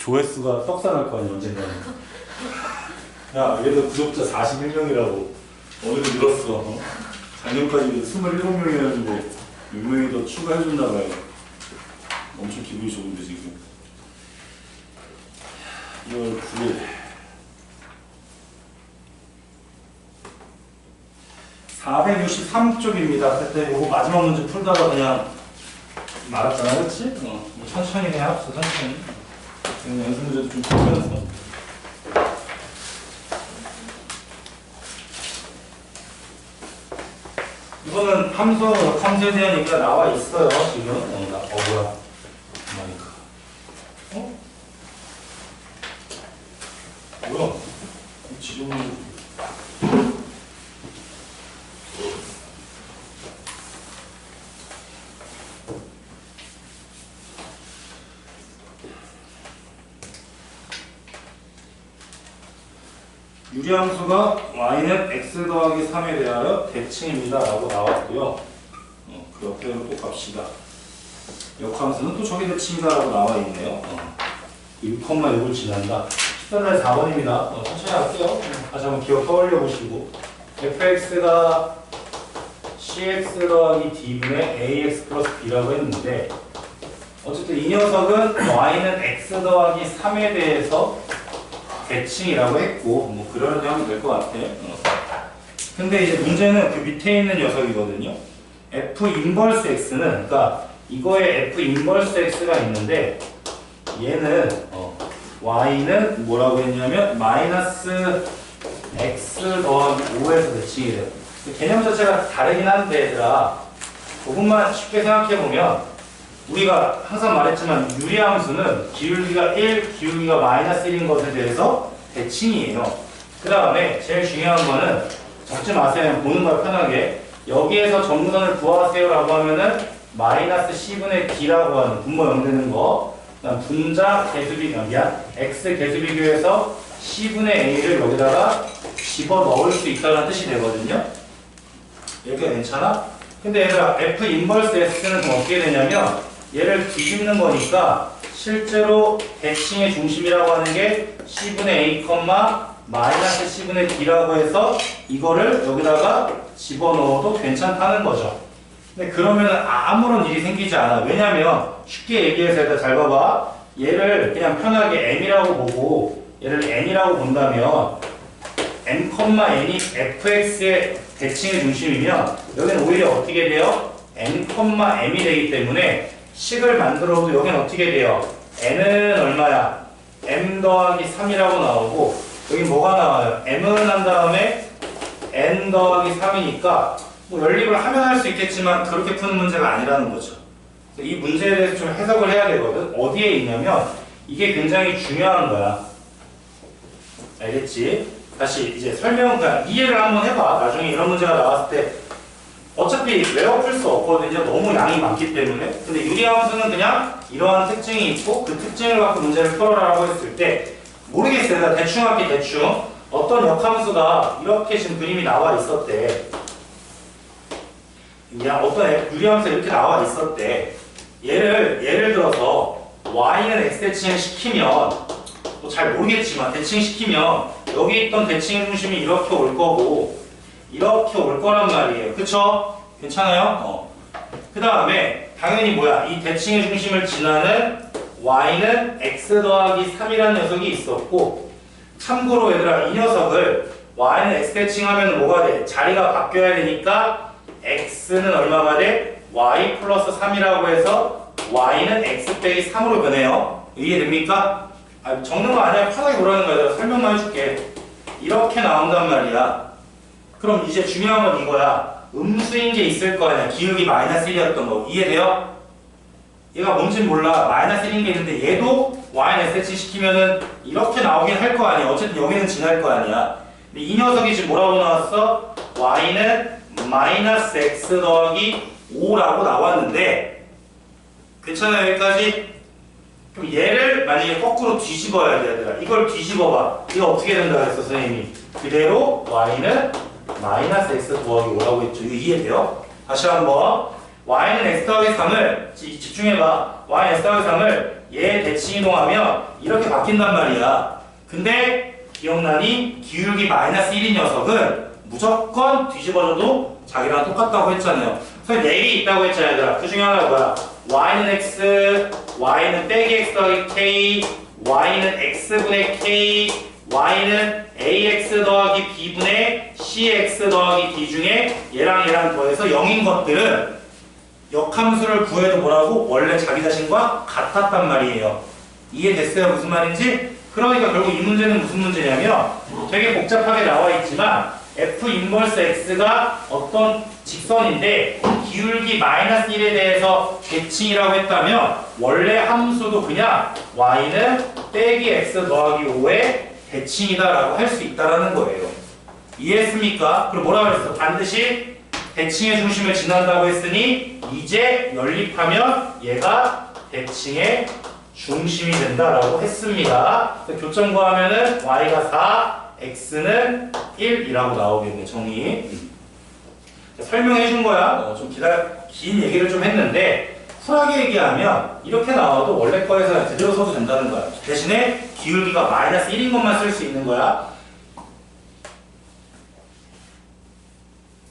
조회수가 떡상할 거 아니야, 언젠가는. 야, 얘도 구독자 41명이라고. 어느덧 늘었어. 어? 작년까지 27명이었는데 6명이 더 추가해줬나봐요. 엄청 기분이 좋은데, 지금. 2월 9일. 463쪽입니다. 그때 요거 마지막 문제 풀다가 그냥 말았잖아, 그렇지? 천천히 그냥 합시다, 천천히. 연습 문제도 좀 풀면서. 이거는 함수에 대한 얘기가 나와 있어요, 지금. 뭐야. 뭐야? 이 지금. 유리함수가 y는 x 더하기 3에 대하여 대칭입니다 라고 나왔고요. 그 옆에로 또 갑시다. 역함수는 또 저기 대칭이다 라고 나와 있네요. 1,6을 지난다. 14달 4번입니다. 천천히 할게요. 다시 한번 기억 떠올려 보시고 fx가 cx 더하기 d분의 ax 플러스 b라고 했는데 어쨌든 이 녀석은 y는 x 더하기 3에 대해서 대칭이라고 했고 뭐 그러려니 하면 될 것 같아. 근데 이제 문제는 그 밑에 있는 녀석이거든요. f 인버스 x는 그러니까 이거에 f 인버스 x가 있는데 얘는 y는 뭐라고 했냐면 마이너스 x 더하기 5에서 대칭이 돼요. 개념 자체가 다르긴 한데 얘들아 조금만 쉽게 생각해보면 우리가 항상 말했지만 유리함수는 기울기가 1, 기울기가 마이너스 1인 것에 대해서 대칭이에요. 그 다음에 제일 중요한 거는 적지 마세요. 보는 걸 편하게 여기에서 정근원을 구하세요 라고 하면은 마이너스 c분의 d라고 하는 분모 0 되는 거 그다음 분자 x 개수 비교해서 c분의 a를 여기다가 집어넣을 수 있다는 뜻이 되거든요. 이렇게 괜찮아? 근데 얘들아 f 인버스 x는 좀 어떻게 되냐면 얘를 뒤집는 거니까 실제로 대칭의 중심이라고 하는 게 c분의 a, 마이너스 c분의 d라고 해서 이거를 여기다가 집어넣어도 괜찮다는 거죠. 근데 그러면 아무런 일이 생기지 않아. 왜냐면 쉽게 얘기해서 일단 잘 봐봐. 얘를 그냥 편하게 m이라고 보고 얘를 n이라고 본다면 m, n이 fx의 대칭의 중심이면 여기는 오히려 어떻게 돼요? n, m이 되기 때문에 식을 만들어도 여기는 어떻게 돼요? n은 얼마야? m 더하기 3이라고 나오고 여기 뭐가 나와요? m은 한 다음에 n 더하기 3이니까 뭐 연립을 하면 할 수 있겠지만 그렇게 푸는 문제가 아니라는 거죠. 이 문제에 대해서 좀 해석을 해야 되거든. 어디에 있냐면 이게 굉장히 중요한 거야. 알겠지? 다시 이제 설명 그냥 이해를 한번 해봐. 나중에 이런 문제가 나왔을 때 어차피 외워 풀 수 없거든요. 너무 양이 많기 때문에. 근데 유리함수는 그냥 이러한 특징이 있고 그 특징을 갖고 문제를 풀어라라고 했을 때 모르겠어요. 나 대충 할게 대충. 어떤 역함수가 이렇게 지금 그림이 나와 있었대. 그냥 어떤 유리함수가 이렇게 나와 있었대. 예를 들어서 y는 x 대칭을 시키면 또 잘 모르겠지만 대칭 시키면 여기 있던 대칭의 중심이 이렇게 올 거고 이렇게 올 거란 말이에요. 그쵸? 괜찮아요? 그 다음에 당연히 뭐야? 이 대칭의 중심을 지나는 y는 x 더하기 3이라는 녀석이 있었고 참고로 얘들아 이 녀석을 y는 x 대칭 하면 뭐가 돼? 자리가 바뀌어야 되니까 x는 얼마가 돼? y 플러스 3이라고 해서 y는 x 빼기 3으로 변해요. 이해됩니까? 적는 거 아니야. 편하게 보라는 거야. 내가 설명만 해줄게. 이렇게 나온단 말이야. 그럼 이제 중요한 건 이거야. 음수인 게 있을 거 아니야. 기울기 마이너스 1이었던 거. 이해돼요? 얘가 뭔진 몰라. 마이너스 1인 게 있는데 얘도 y는 x 시키면은 이렇게 나오긴 할 거 아니야. 어쨌든 여기는 지날 거 아니야. 근데 이 녀석이 지금 뭐라고 나왔어? y는 마이너스 x 더하기 5라고 나왔는데 괜찮아요? 여기까지? 그럼 얘를 만약에 거꾸로 뒤집어야 돼, 얘들아. 이걸 뒤집어봐. 이거 어떻게 된다 그랬어, 선생님이? 그대로 y는 마이너스 x 더하기 5라고 했죠. 이거 이해돼요? 다시 한번 y는 x 더하기 3을 집중해봐. y는 x 더하기 3을 얘 대칭 이동하면 이렇게 바뀐단 말이야. 근데 기억나니? 기울기 마이너스 1인 녀석은 무조건 뒤집어져도 자기랑 똑같다고 했잖아요. 그래서 4개 있다고 했잖아, 얘들아. 그 중에 하나가 뭐야? y는 x, y는 빼기 x 더하기 k, y는 x분의 k, y는 ax 더하기 b분의 cx 더하기 d 중에 얘랑 더해서 0인 것들은 역함수를 구해도 뭐라고? 원래 자기 자신과 같았단 말이에요. 이해됐어요? 무슨 말인지? 그러니까 결국 이 문제는 무슨 문제냐면 되게 복잡하게 나와 있지만 f 인버스 x가 어떤 직선인데 기울기 마이너스 1에 대해서 대칭이라고 했다면 원래 함수도 그냥 y는 빼기 x 더하기 5의 대칭이다라고 할 수 있다라는 거예요. 이해했습니까? 그럼 뭐라고 그랬어? 반드시 대칭의 중심을 지난다고 했으니 이제 연립하면 얘가 대칭의 중심이 된다라고 했습니다. 교점 구하면은 y가 4, x는 1이라고 나오겠네. 정리. 설명해 준 거야. 긴 얘기를 좀 했는데 쿨하게 얘기하면 이렇게 나와도 원래 거에서 제대로 써도 된다는 거야. 대신에 기울기가 마이너스 1인 것만 쓸 수 있는 거야.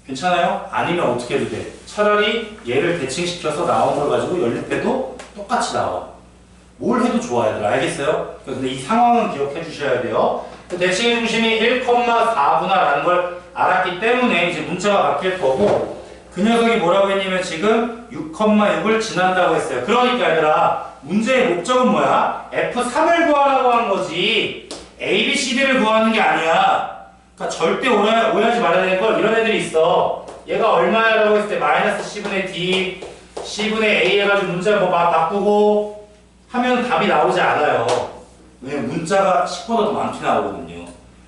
괜찮아요? 아니면 어떻게 해도 돼? 차라리 얘를 대칭시켜서 나온 걸 가지고 연립해도 똑같이 나와. 뭘 해도 좋아, 얘들아. 알겠어요? 근데 이 상황은 기억해 주셔야 돼요. 대칭의 중심이 1,4구나라는 걸 알았기 때문에 이제 문자가 바뀔 거고, 그 녀석이 뭐라고 했냐면 지금 6,6을 지난다고 했어요. 그러니까 얘들아, 문제의 목적은 뭐야? F3을 구하라고 한 거지 A, B, C, D를 구하는 게 아니야. 그러니까 절대 오해하지 말아야 되는 걸 이런 애들이 있어. 얘가 얼마야? 라고 했을 때 마이너스 C분의 D, C분의 A 해가지고 문자 뭐 바꾸고 하면 답이 나오지 않아요. 왜냐면 문자가 10보다 더 많게 나오거든요.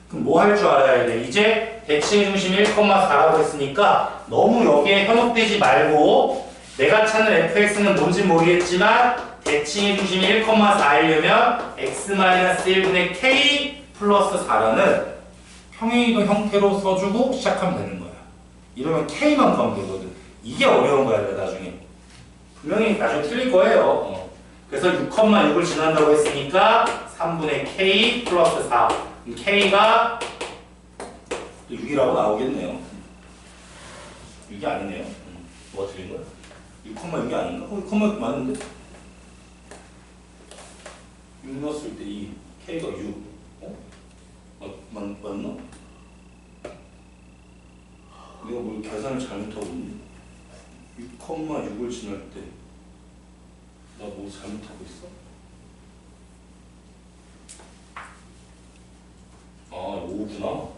그럼 뭐 할 줄 알아야 돼? 이제 대칭의 중심 1,4라고 했으니까 너무 여기에 현혹되지 말고 내가 찾는 fx는 뭔지 모르겠지만 대칭의 중심이 1,4이려면 x-1분의 k 플러스 4라는 평행이동 형태로 써주고 시작하면 되는 거야. 이러면 k만 구하면 되거든. 이게 어려운 거야, 나중에. 분명히 나중에 틀릴 거예요. 그래서 6,6을 지난다고 했으니까 3분의 k 플러스 4. k가 6이라고 나오겠네요. 6이 아니네요. 뭐가 틀린 거야? 6,6이 아닌가? 6,6 맞는데? 6 넣었을 때 이 k가 6. 맞나? 내가 뭘 계산을 잘못하고 있니? 6,6을 지날 때 나 뭐 잘못하고 있어? 아, 5구나?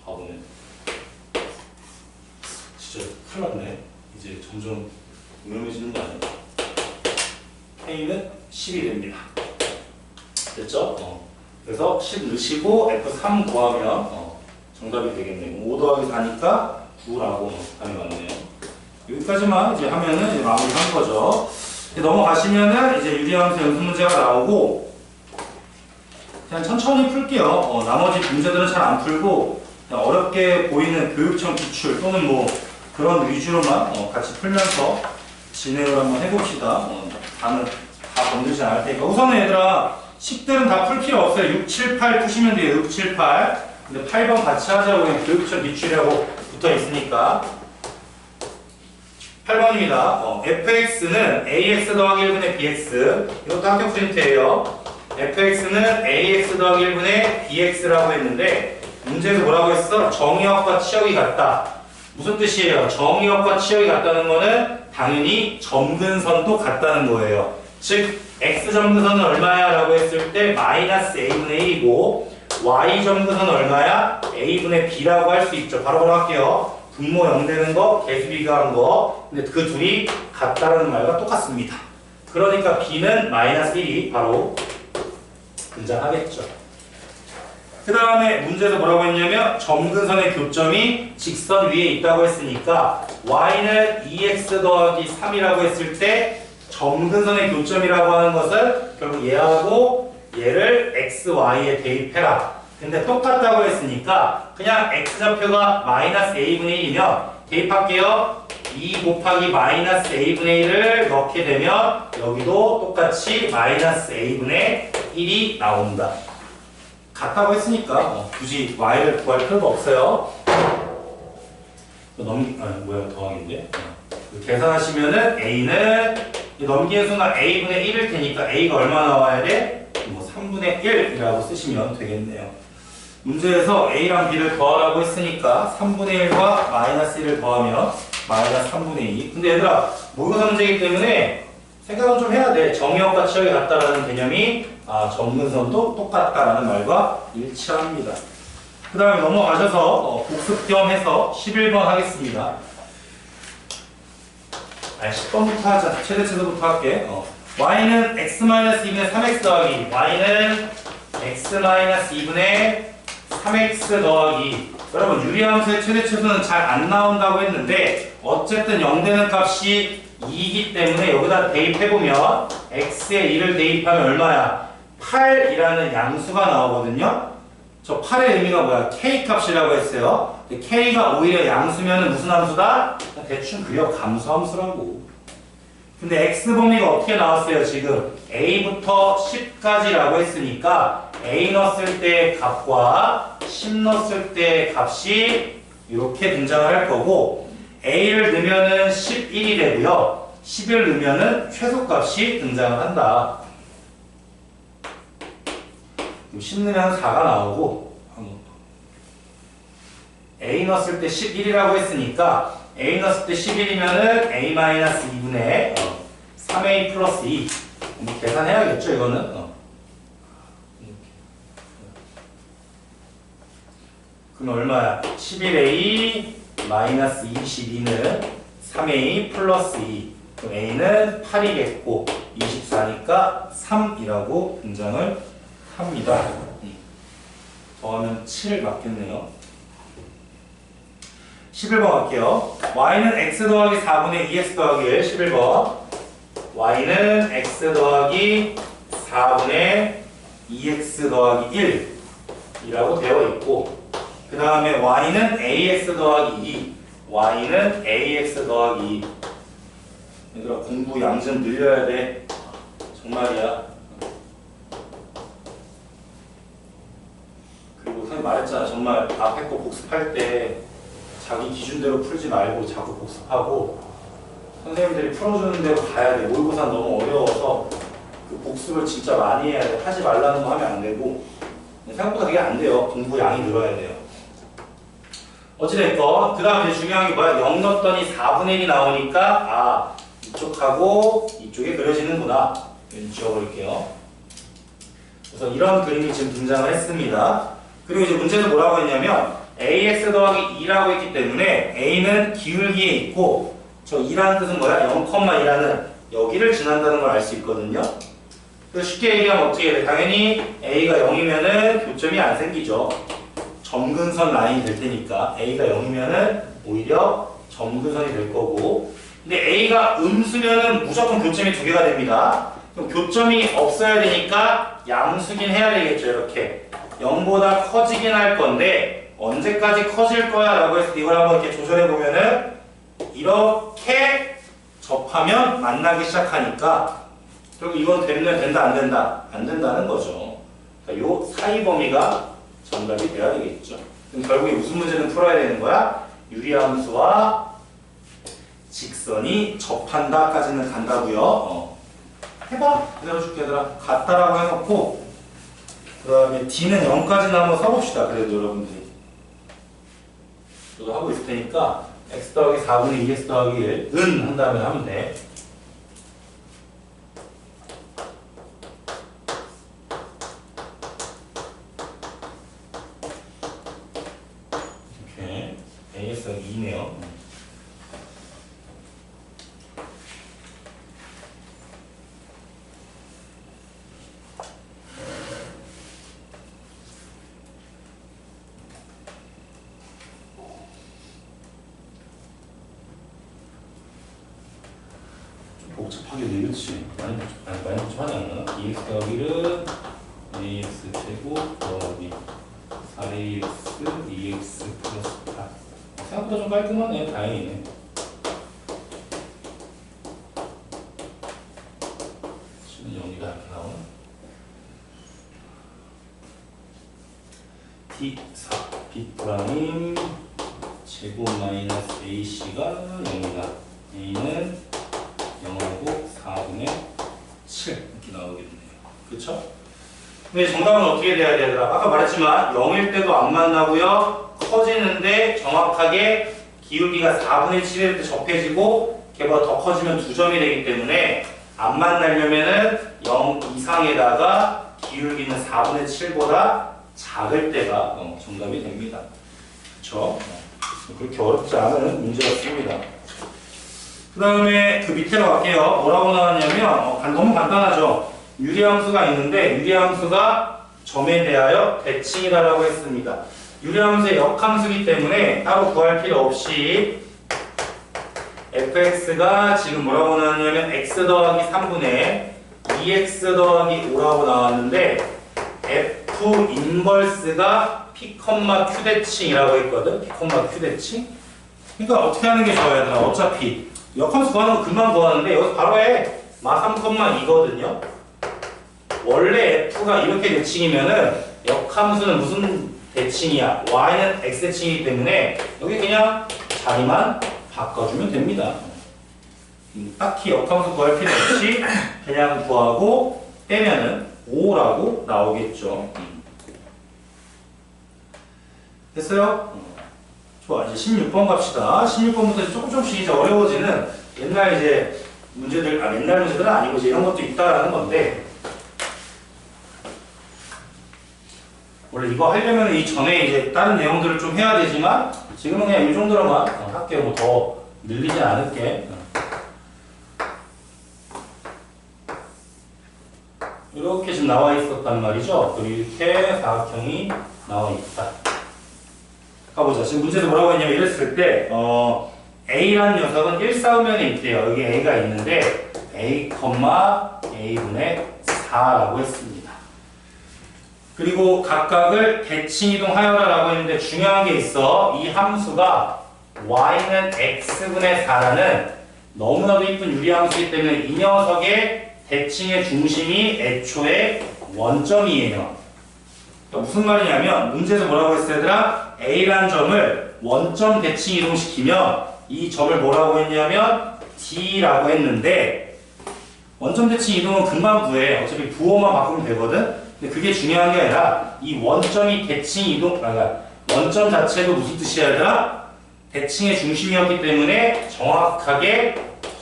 바보네. 진짜 큰일 났네. 이제 점점 위험해지는 거 아니야? K는 10이 됩니다. 됐죠? 그래서 10 넣으시고 F3 구하면 정답이 되겠네요. 5 더하기 4니까 9라고 답이 맞네요. 여기까지만 이제 하면은 이제 마무리 한 거죠. 넘어가시면은 이제 유리함수 연습 문제가 나오고 그냥 천천히 풀게요. 나머지 문제들은 잘 안 풀고 그냥 어렵게 보이는 교육청 기출 또는 뭐 그런 위주로만 같이 풀면서 진행을 한번 해봅시다. 다는 다 건들지 않을 테니까 우선은 얘들아 10들은 다 풀 필요 없어요. 6, 7, 8 푸시면 돼요. 6, 7, 8 근데 8번 같이 하자고 그냥 교육청 기출이라고 붙어 있으니까 8번입니다. fx는 ax 더하기 1분의 bx 이것도 합격 프린트예요. fx는 ax 더하기 1분의 bx라고 했는데 문제에서 뭐라고 했어? 정의역과 치역이 같다. 무슨 뜻이에요? 정의역과 치역이 같다는 거는 당연히 점근선도 같다는 거예요. 즉 x 점근선은 얼마야? 라고 했을 때 마이너스 a분의 1이고 y 점근선은 얼마야? a분의 b라고 할 수 있죠. 바로 할게요. 분모 0 되는 거, 개수비가한 거. 근데 그 둘이 같다라는 말과 똑같습니다. 그러니까 b는 마이너스 1이 바로 등장하겠죠. 그 다음에 문제에서 뭐라고 했냐면 점근선의 교점이 직선 위에 있다고 했으니까 y는 2x 더하기 3이라고 했을 때 점근선의 교점이라고 하는 것은 결국 얘하고 얘를 x, y에 대입해라. 근데 똑같다고 했으니까 그냥 x좌표가 마이너스 a분의 1이면 대입할게요. 2 곱하기 마이너스 a분의 1을 넣게 되면 여기도 똑같이 마이너스 a분의 1이 나온다. 같다고 했으니까 굳이 y를 구할 필요가 없어요. 더하기인데. 계산하시면은 a는 넘기는 순간 a분의 1일 테니까 a가 얼마 나와야 돼? 3분의 1이라고 쓰시면 되겠네요. 문제에서 a랑 b를 더하라고 했으니까 3분의 1과 마이너스 1을 더하면 마이너스 3분의 2. 근데 얘들아, 모의고사 문제이기 때문에 생각은 좀 해야 돼. 정의역과 치역이 같다라는 개념이 정근선도 똑같다라는 말과 일치합니다. 그 다음에 넘어가셔서 복습 겸 해서 11번 하겠습니다. 10번부터 하자. 최대치수부터 할게. y는 x-2분의 3x 더하기 y는 x-2분의 3x 더하기. 여러분, 유리함수의 최대치수는 잘 안 나온다고 했는데 어쨌든 0 되는 값이 2이기 때문에 여기다 대입해보면 x에 2를 대입하면 얼마야? 8이라는 양수가 나오거든요. 저 8의 의미가 뭐야? k 값이라고 했어요. k가 오히려 양수면 무슨 함수다? 대충 그려, 감수함수라고. 근데 x 범위가 어떻게 나왔어요? 지금 a부터 10까지라고 했으니까 a 넣었을 때 값과 10 넣었을 때 값이 이렇게 등장을 할 거고, a를 넣으면은 11이 되고요, 10을 넣으면은 최소값이 등장을 한다. 10 넣으면 4가 나오고, a 넣었을 때 11이라고 했으니까 a 넣었을 때 11이면은 a-2분의 3a 플러스 2. 계산해야겠죠, 이거는. 그럼 얼마야? 11a 마이너스 22는 3a 플러스 2. 그럼 a는 8이겠고 24니까 3이라고 등장을 합니다. 더하면 7 맞겠네요. 11번 갈게요. y는 x 더하기 4분의 2x 더하기 1. 11번. y는 x 더하기 4분의 2x 더하기 1이라고 되어 있고, 그 다음에 y는 ax 더하기 2. y는 ax 더하기 2. 얘들아, 공부 양 좀 늘려야 돼. 정말이야. 그리고 선생님 말했잖아. 정말 앞에 거 복습할 때 자기 기준대로 풀지 말고 자꾸 복습하고, 선생님들이 풀어주는 대로 가야 돼. 모의고사 너무 어려워서 그 복습을 진짜 많이 해야 돼. 하지 말라는 거 하면 안 되고, 생각보다 그게 안 돼요. 공부 양이 늘어야 돼요. 어찌됐건 그 다음 이제 중요한 게 뭐야? 0 넣었더니 4분의 1이 나오니까 이쪽하고 이쪽에 그려지는구나. 지워버릴게요. 그래서 이런 그림이 지금 등장을 했습니다. 그리고 이제 문제는 뭐라고 했냐면 ax 더하기 2라고 했기 때문에 a는 기울기에 있고, 저 2라는 뜻은 뭐야? 0,2라는 여기를 지난다는 걸 알 수 있거든요. 그래서 쉽게 얘기하면 어떻게 돼? 당연히 a가 0이면은 교점이 안 생기죠. 점근선 라인이 될 테니까 a가 0이면은 오히려 점근선이 될 거고, 근데 a가 음수면은 무조건 교점이 2개가 됩니다. 그럼 교점이 없어야 되니까 양수긴 해야 되겠죠. 이렇게 0보다 커지긴 할 건데 언제까지 커질 거야 라고 해서 이걸 한번 이렇게 조절해 보면은 이렇게 접하면 만나기 시작하니까 결국 이건 되면 된다 안 된다? 안 된다는 거죠. 그러니까 요 사이 범위가 정답이 돼야 되겠죠. 그럼 결국에 무슨 문제는 풀어야 되는 거야? 유리함수와 직선이 접한다까지는 간다고요. 해봐. 그대로 줄게 얘들아. 같다라고 해놓고 그 다음에 D는 0까지는 한번 써봅시다. 그래도 여러분들이 저도 하고 있을 테니까 x 더하기 4분의 2x 더하기 1은 한 다음에 하면 돼. 이렇게 ax가 2네요. 복잡하게 내겠지. 많이 복잡하지 않나? 2x 더하기를 ax 제곱 더하기 4ax 2x 플러스 8. 생각보다 좀 깔끔하네. 다행이네. D4 B' 제곱 마이너스 AC가 0이다. A는 0하고 4분의 7 이렇게 나오겠네요. 그쵸? 근데 정답은 어떻게 돼야 되더라? 아까 말했지만 0일 때도 안 만나고요. 커지는데 정확하게 기울기가 4분의 7일 때 접해지고 걔보다 더 커지면 2점이 되기 때문에 안 만나려면은 0 이상에다가 기울기는 4분의 7보다 작을 때가 정답이 됩니다. 그쵸? 그렇게 어렵지 않은 문제였습니다. 그 다음에 그 밑으로 갈게요. 뭐라고 나왔냐면 너무 간단하죠. 유리함수가 있는데 유리함수가 점에 대하여 대칭이다라고 했습니다. 유리함수의 역함수이기 때문에 따로 구할 필요 없이 fx가 지금 뭐라고 나왔냐면 x 더하기 3분의 2x 더하기 5라고 나왔는데 f 인버스가 p, q 대칭이라고 했거든. p, q 대칭. 그러니까 어떻게 하는 게 좋아요, 얘들아? 어차피 역함수 구하는 거 금방 구하는데 여기서 바로 해. 마 3,2거든요. 원래 f가 이렇게 대칭이면은 역함수는 무슨 대칭이야? y는 x 대칭이기 때문에 여기 그냥 자리만 바꿔주면 됩니다. 딱히 역함수 구할 필요 없이 그냥 구하고 빼면은 5라고 나오겠죠. 됐어요? 좋아. 이제 16번 갑시다. 16번부터 조금씩 이제 어려워지는 옛날 이제 문제들, 옛날 문제들은 아니고 이제 이런 것도 있다라는 건데, 원래 이거 하려면 이 전에 이제 다른 내용들을 좀 해야 되지만, 지금은 그냥 이 정도로만 할게요. 뭐 더 늘리진 않을게. 이렇게 지금 나와 있었단 말이죠. 그리고 이렇게 사각형이 나와 있다. 가보자. 지금 문제도 뭐라고 했냐면 이랬을 때 A라는 녀석은 1사우면에 있대요. 여기 A가 있는데 A, A분의 4라고 했습니다. 그리고 각각을 대칭이동하여라라고 했는데 중요한 게 있어. 이 함수가 y는 x분의 4라는 너무나도 이쁜 유리함수이기 때문에 이 녀석의 대칭의 중심이 애초에 원점이에요. 그러니까 무슨 말이냐면 문제에서 뭐라고 했어요, 얘들아? A라는 점을 원점 대칭 이동시키면 이 점을 뭐라고 했냐면 D라고 했는데 원점 대칭 이동은 금방 구해. 어차피 부호만 바꾸면 되거든. 근데 그게 중요한 게 아니라 이 원점이 대칭 이동, 원점 자체도 무슨 뜻이야, 얘들아? 대칭의 중심이었기 때문에 정확하게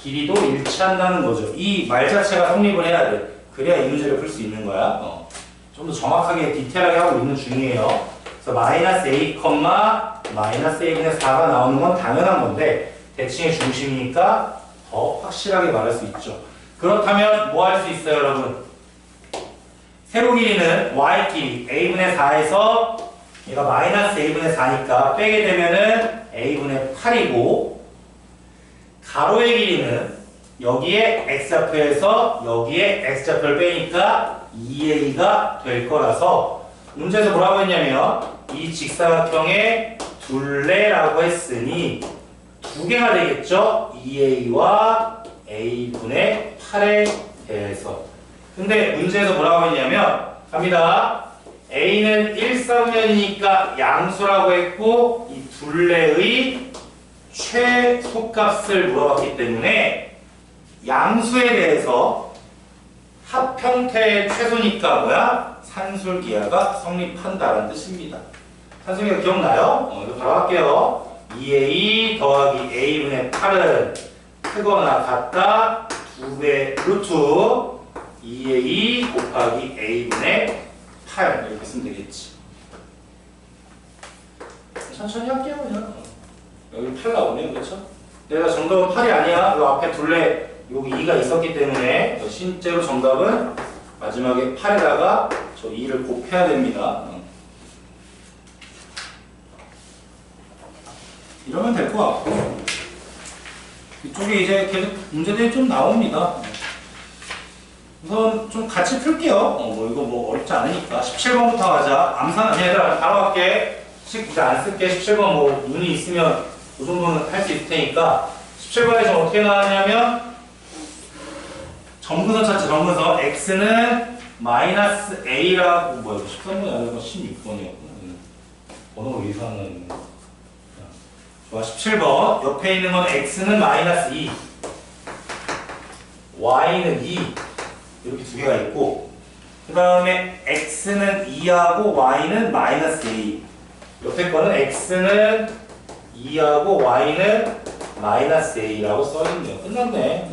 길이도 일치한다는 거죠. 이 말 자체가 성립을 해야 돼. 그래야 이 문제를 풀 수 있는 거야. 좀 더 정확하게 디테일하게 하고 있는 중이에요. 그래서 마이너스 A, 마이너스 A분의 4가 나오는 건 당연한 건데 대칭의 중심이니까 더 확실하게 말할 수 있죠. 그렇다면 뭐 할 수 있어요, 여러분? 세로 길이는 y 길이 A분의 4에서 얘가 마이너스 A분의 4니까 빼게 되면은 A분의 8이고 가로의 길이는 여기에 x좌표에서 여기에 x좌표를 빼니까 2a가 될 거라서 문제에서 뭐라고 했냐면 이 직사각형의 둘레라고 했으니 두 개가 되겠죠? 2a와 a분의 8에 대해서. 근데 문제에서 뭐라고 했냐면 갑니다. a는 1사분면이니까 양수라고 했고 이 둘레의 최소값을 물어봤기 때문에 양수에 대해서 합형태의 최소니까 뭐야? 산술기하가 성립한다는 뜻입니다. 산술기하 기억나요? 이거 바로 할게요. 2a 더하기 a분의 8은 크거나 같다 2배 루트 2a 곱하기 a분의 8 이렇게 쓰면 되겠지. 천천히 할게요 그냥. 여기 8 나오네요, 그렇죠? 내가 정답은 8이 아니야. 이 앞에 둘레 여기 2가 있었기 때문에 실제로 정답은 마지막에 8에다가 저 2를 곱해야 됩니다. 이러면 될 것 같고 이쪽에 이제 계속 문제들이 좀 나옵니다. 우선 좀 같이 풀게요. 뭐 이거 뭐 어렵지 않으니까 17번부터 가자. 암산 얘들아 바로 할게. 이제 안 쓸게. 17번 뭐 문이 있으면 그 정도는 할 수 있을 테니까 17번에서 어떻게 나왔냐면 점근선 자체 점근선 x는 마이너스 a라고 뭐야 13번이 아니고 16번이었구나. 번호가 왜 이상하네. 좋아, 17번. 옆에 있는 건 x는 마이너스 2, y는 2. 이렇게 두 개가 있고, 그 다음에 x는 2하고 y는 마이너스 a. 옆에 거는 x는 2하고 y는 마이너스 a라고 써있네요. 끝났네.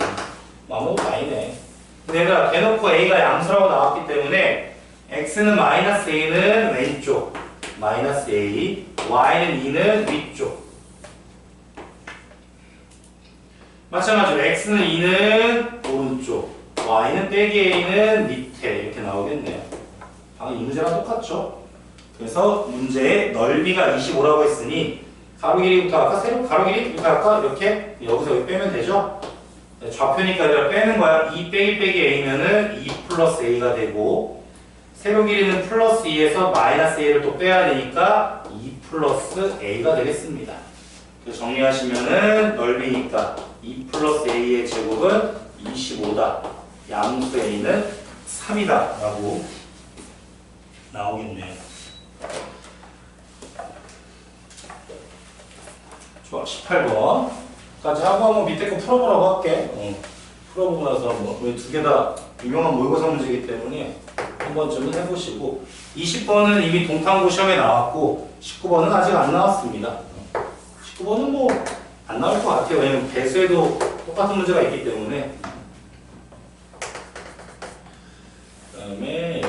아무것도 아니네. 근데 얘들아, 대놓고 a가 양수라고 나왔기 때문에 x는 마이너스 a는 왼쪽, 마이너스 a, y는 2는 위쪽. 마찬가지로 x는 2는 오른쪽, y는 빼기 a는 밑에 이렇게 나오겠네요. 방금 이 문제랑 똑같죠? 그래서 문제의 넓이가 25라고 했으니 가로 길이부터 할까? 세로 가로 길이부터 할까? 이렇게 여기서 여기 빼면 되죠? 좌표니까 내가 빼는 거야. 2 빼기 빼기 a면은 2 플러스 a가 되고, 세로 길이는 플러스 2에서 마이너스 a를 또 빼야 되니까 2 플러스 a가 되겠습니다. 그래서 정리하시면은 넓이니까 2 플러스 a의 제곱은 25다. 양수 a는 3이다 라고 나오겠네요. 좋아, 18번까지 하고 한번 밑에 거 풀어보라고 할게. 풀어보고 나서 두 개 다 유명한 모의고사 문제이기 때문에 한 번쯤은 해보시고, 20번은 이미 동탐고 시험에 나왔고 19번은 아직 안 나왔습니다. 19번은 뭐 안 나올 것 같아요. 왜냐면 배수에도 똑같은 문제가 있기 때문에. 그 다음에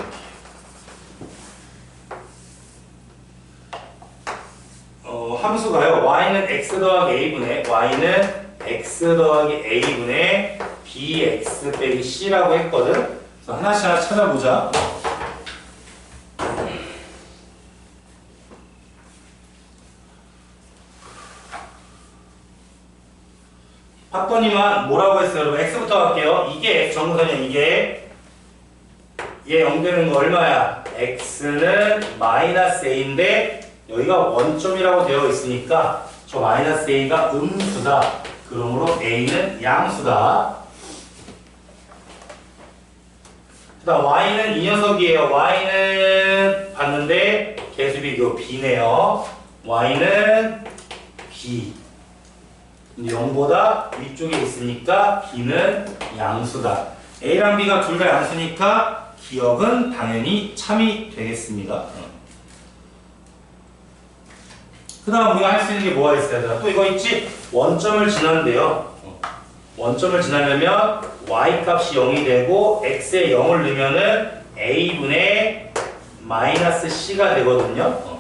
함수가요. y는 x 더하기 a분의 y는 x 더하기 a분의 bx 빼기 c라고 했거든. 그래서 하나씩 찾아보자. 봤더니만 뭐라고 했어요? 여러분 x부터 할게요. 이게 x 정선이야. 이게 얘 0 되는 거 얼마야? x는 마이너스 a인데 여기가 원점이라고 되어 있으니까 저 마이너스 a가 음수다. 그러므로 a는 양수다. 그 다음 y는 이 녀석이에요. y는 봤는데 계수비 이거 b네요. y는 b. 0보다 위쪽에 있으니까 b는 양수다. a랑 b가 둘 다 양수니까 기억은 당연히 참이 되겠습니다. 그 다음 우리가 할 수 있는 게 뭐가 있어야 또 이거 있지? 원점을 지난대요. 원점을 지나려면 y 값이 0이 되고 x에 0을 넣으면은 a분의 마이너스 c가 되거든요.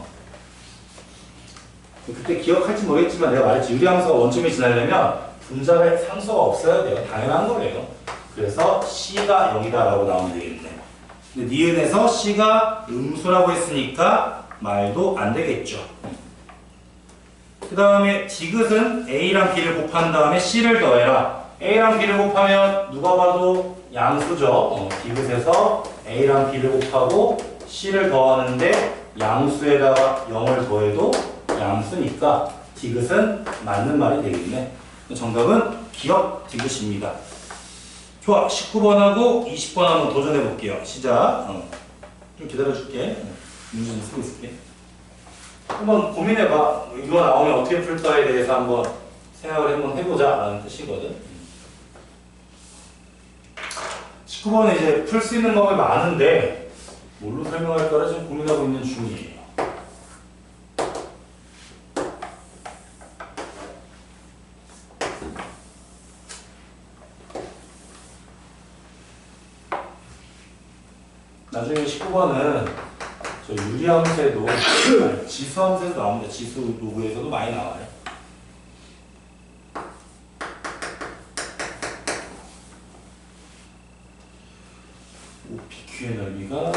그때 기억할지 모르겠지만 내가 말했지. 유리함수가 원점에 지나려면 분자가 상수가 없어야 돼요. 당연한 거예요. 그래서 c가 0이다 라고 나오면 되겠네. 근데 니은에서 c가 음수라고 했으니까 말도 안 되겠죠. 그 다음에 디귿은 a랑 b를 곱한 다음에 c를 더해라. a랑 b를 곱하면 누가 봐도 양수죠. 디귿에서 a랑 b를 곱하고 c를 더하는데 양수에다가 0을 더해도 양수니까 디귿은 맞는 말이 되겠네. 정답은 기억 디귿입니다. 좋아, 19번하고 20번 한번 도전해 볼게요. 시작. 좀 기다려줄게. 문제 좀 쓰고 있을게. 한번 고민해봐. 이거 나오면 어떻게 풀까에 대해서 한번 생각을 한번 해보자 라는 뜻이거든. 19번은 이제 풀 수 있는 법이 많은데 뭘로 설명할까를 지금 고민하고 있는 중이에요. 나중에 19번은 저 유리함수에도 지수함수에도 나옵니다. 지수 로그에서도 많이 나와요. BQ의 넓이가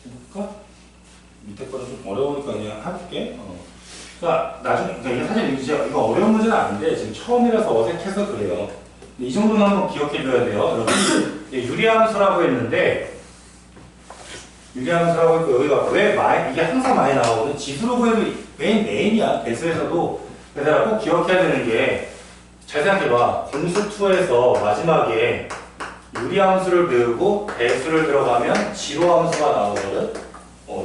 해볼까? 밑에 거는 좀 어려우니까 그냥 해볼게. 그러니까 나중에 이게 사실 이거 어려운 문제는 아닌데 지금 처음이라서 어색해서 그래요. 이 정도는 한번 기억해줘야 돼요, 여러분. 유리함수라고 했는데 유리함수라고 했고 여기가 왜 이게 항상 많이 나오거든. 지수로 구해도 메인이야. 배수에서도. 그래서 꼭 기억해야 되는 게 잘 생각해봐. 분수2에서 마지막에 유리함수를 배우고 배수를 들어가면 지로함수가 나오거든.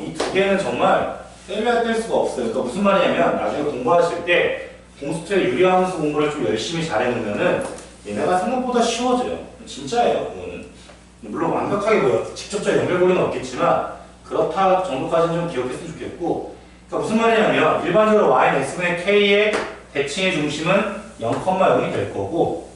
이 두 개는 정말 떼려야 뗄 수가 없어요. 그러니까 무슨 말이냐면 나중에 공부하실 때 공수투의 유리함수 공부를 좀 열심히 잘해놓으면은 얘네가 생각보다 쉬워져요. 진짜예요, 그거는. 물론 완벽하게 뭐 직접적 연결고리는 없겠지만 그렇다 정도까지는 좀 기억했으면 좋겠고. 그러니까 무슨 말이냐면 일반적으로 y는 x분의 k의 대칭의 중심은 0,0이 될 거고,